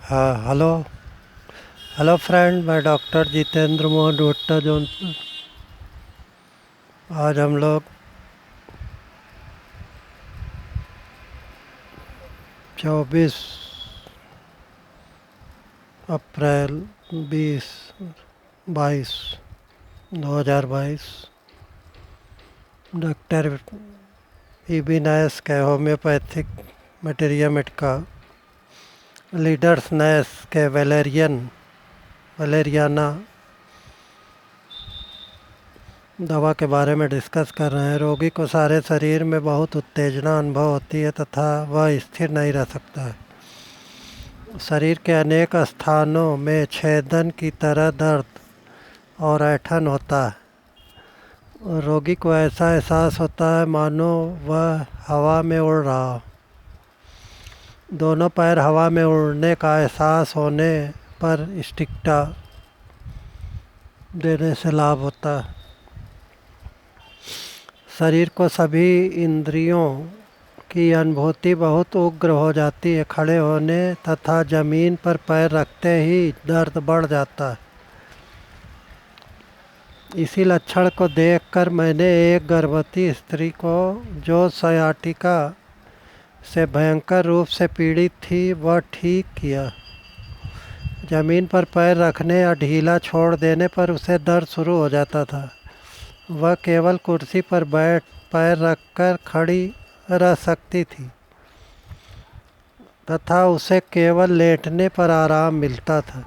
हाँ, hello. Hello friend, मैं doctor Jitendra Mohan Rohta Jaunpur. आज हम लोग 24 अप्रैल 2022 डॉक्टर इबिनास के होम्योपैथिक मटेरिया का लीडर्स नैस के वलेरियाना दवा के बारे में डिस्कस कर रहे हैं। रोगी को सारे शरीर में बहुत उत्तेजना अनुभव होती है तथा वह स्थिर नहीं रह सकता है। शरीर के अनेक स्थानों में छेदन की तरह दर्द और ऐंठन होता है। रोगी को ऐसा एहसास होता है मानो वह हवा में उड़ रहा हो। दोनों पैर हवा में उड़ने का एहसास होने पर स्टिक्टा देने से लाभ होता है। शरीर को सभी इंद्रियों की अनुभूति बहुत उग्र हो जाती है। खड़े होने तथा जमीन पर पैर रखते ही दर्द बढ़ जाता है। इसी लक्षण को देखकर मैंने एक गर्भवती स्त्री को जो सयाटिका से भयंकर रूप से पीड़ित थी वह ठीक किया। जमीन पर पैर रखने या ढीला छोड़ देने पर उसे दर्द शुरू हो जाता था। वह केवल कुर्सी पर बैठ पैर रखकर खड़ी रह सकती थी तथा उसे केवल लेटने पर आराम मिलता था।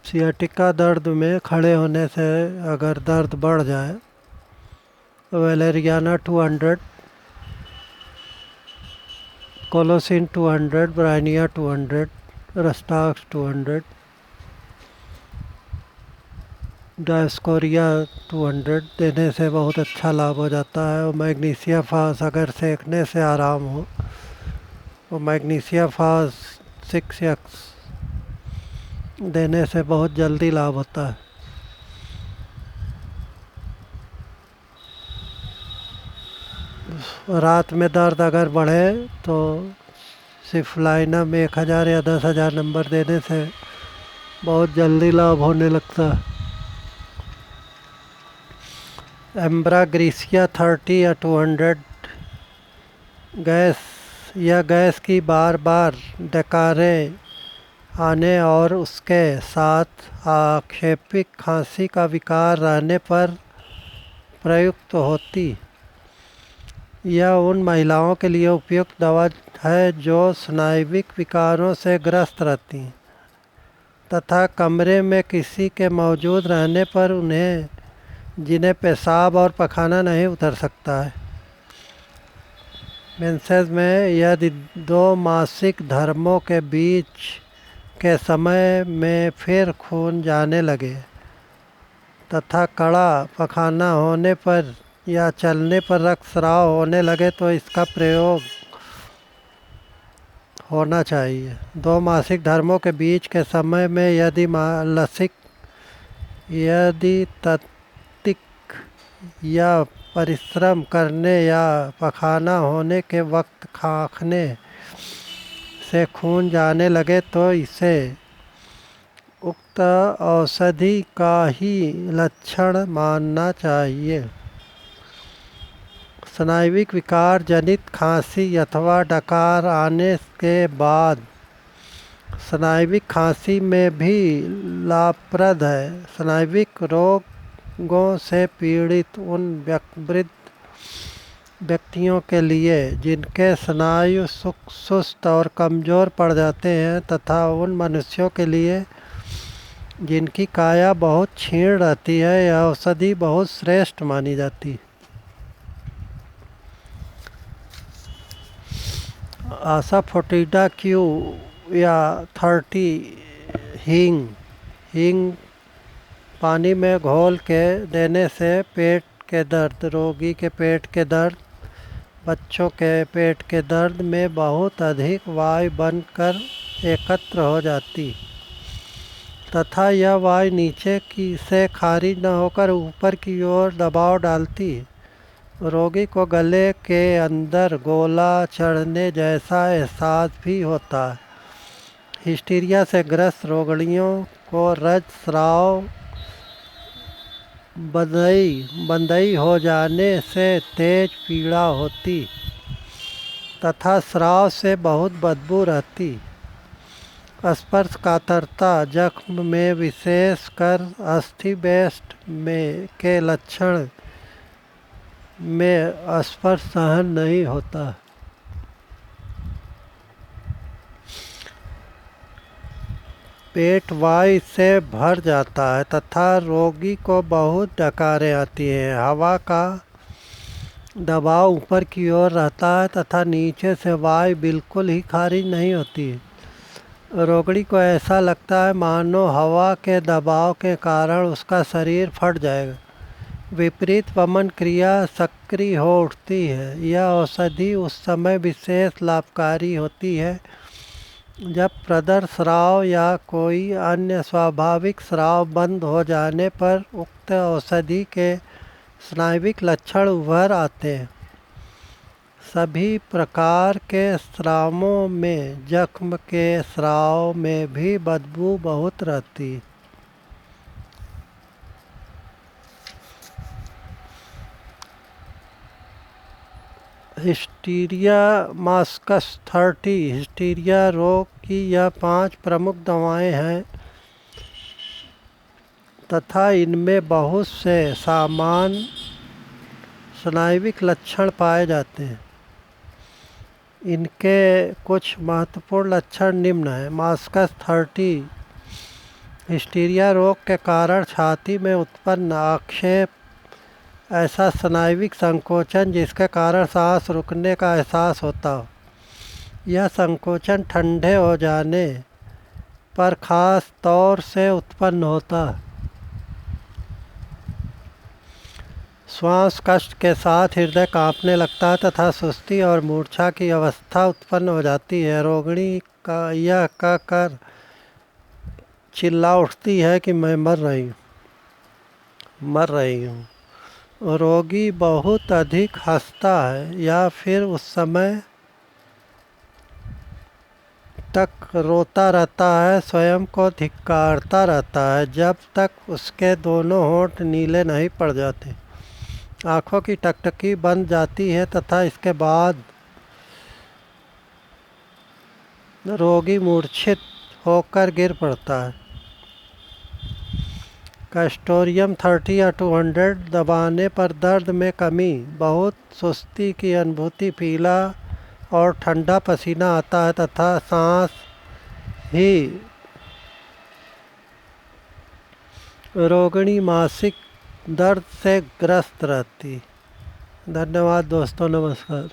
सियाटिका दर्द में खड़े होने से अगर दर्द बढ़ जाए तो वैलेरियाना 200, कोलोसिन 200, ब्राइनिया 200, रस्टाक्स 200, डायस्कोरिया 200 देने से बहुत अच्छा लाभ हो जाता है। और मैग्नीशिया फास अगर सेकने से आराम हो तो मैग्नीशिया फास 6x देने से बहुत जल्दी लाभ होता है। रात में दर्द अगर बढ़े तो सिफलाइनम 1000 या 10,000 नंबर देने से बहुत जल्दी लाभ होने लगता है। एम्ब्राग्रीसिया 30 या 200 गैस की बार बार डकारें आने और उसके साथ आक्षेपिक खांसी का विकार रहने पर प्रयुक्त होती। यह उन महिलाओं के लिए उपयुक्त दवा है जो स्नायुविक विकारों से ग्रस्त रहती हैं तथा कमरे में किसी के मौजूद रहने पर जिन्हें पेशाब और पखाना नहीं उतर सकता है। मेंसेस में यदि 2 मासिक धर्मों के बीच के समय में फिर खून जाने लगे तथा कड़ा पखाना होने पर या चलने पर रक्तस्राव होने लगे तो इसका प्रयोग होना चाहिए। 2 मासिक धर्मों के बीच के समय में यदि तत्तिक या परिश्रम करने या पखाना होने के वक्त खांखने से खून जाने लगे तो इसे उक्त औषधि का ही लक्षण मानना चाहिए। स्नायुविक विकार जनित खांसी अथवा डकार आने के बाद स्नायुविक खांसी में भी लाभप्रद है। स्नायुविक रोगों से पीड़ित उन वृद्ध व्यक्तियों के लिए जिनके स्नायु सुस्त और कमज़ोर पड़ जाते हैं तथा उन मनुष्यों के लिए जिनकी काया बहुत क्षीण रहती है यह औषधि बहुत श्रेष्ठ मानी जाती है। आसाफोटिडा क्यू या 30 हींग पानी में घोल के देने से पेट के दर्द, रोगी के पेट के दर्द, बच्चों के पेट के दर्द में बहुत अधिक वायु बनकर एकत्र हो जाती तथा यह वायु नीचे की से खारिज न होकर ऊपर की ओर दबाव डालती। रोगी को गले के अंदर गोला चढ़ने जैसा एहसास भी होता है। हिस्टीरिया से ग्रस्त रोगियों को रक्तस्राव बंदई हो जाने से तेज पीड़ा होती तथा स्राव से बहुत बदबू रहती। स्पर्शकातरता जख्म में विशेषकर अस्थिबेस्ट में के लक्षण में स्पर्श सहन नहीं होता। पेट वायु से भर जाता है तथा रोगी को बहुत डकारें आती हैं। हवा का दबाव ऊपर की ओर रहता है तथा नीचे से वायु बिल्कुल ही खारिज नहीं होती है। रोगी को ऐसा लगता है मानो हवा के दबाव के कारण उसका शरीर फट जाएगा। विपरीत वमन क्रिया सक्रिय हो उठती है। यह औषधि उस समय विशेष लाभकारी होती है जब प्रदर स्राव या कोई अन्य स्वाभाविक स्राव बंद हो जाने पर उक्त औषधि के स्नायुविक लक्षण उभर आते हैं। सभी प्रकार के स्रावों में जख्म के स्राव में भी बदबू बहुत रहती है। हिस्टीरिया मास्कस 30 हिस्टीरिया रोग की यह 5 प्रमुख दवाएं हैं तथा इनमें बहुत से सामान्य स्नायुविक लक्षण पाए जाते हैं। इनके कुछ महत्वपूर्ण लक्षण निम्न हैं। मास्कस 30 हिस्टीरिया रोग के कारण छाती में उत्पन्न आक्षेप, ऐसा स्नायुविक संकोचन जिसके कारण सांस रुकने का एहसास होता हो। यह संकोचन ठंडे हो जाने पर खास तौर से उत्पन्न होता है। श्वास कष्ट के साथ हृदय कांपने लगता है तथा सुस्ती और मूर्छा की अवस्था उत्पन्न हो जाती है। रोगिणी का यह कहकर चिल्ला उठती है कि मैं मर रही हूँ। रोगी बहुत अधिक हंसता है या फिर उस समय तक रोता रहता है, स्वयं को धिक्कारता रहता है जब तक उसके दोनों होंठ नीले नहीं पड़ जाते, आँखों की टकटकी बंद जाती है तथा इसके बाद रोगी मूर्छित होकर गिर पड़ता है। कैस्टोरियम 30 या 200 दबाने पर दर्द में कमी, बहुत सुस्ती की अनुभूति, पीला और ठंडा पसीना आता है तथा सांस ही रोगिणी मासिक दर्द से ग्रस्त रहती। धन्यवाद दोस्तों, नमस्कार।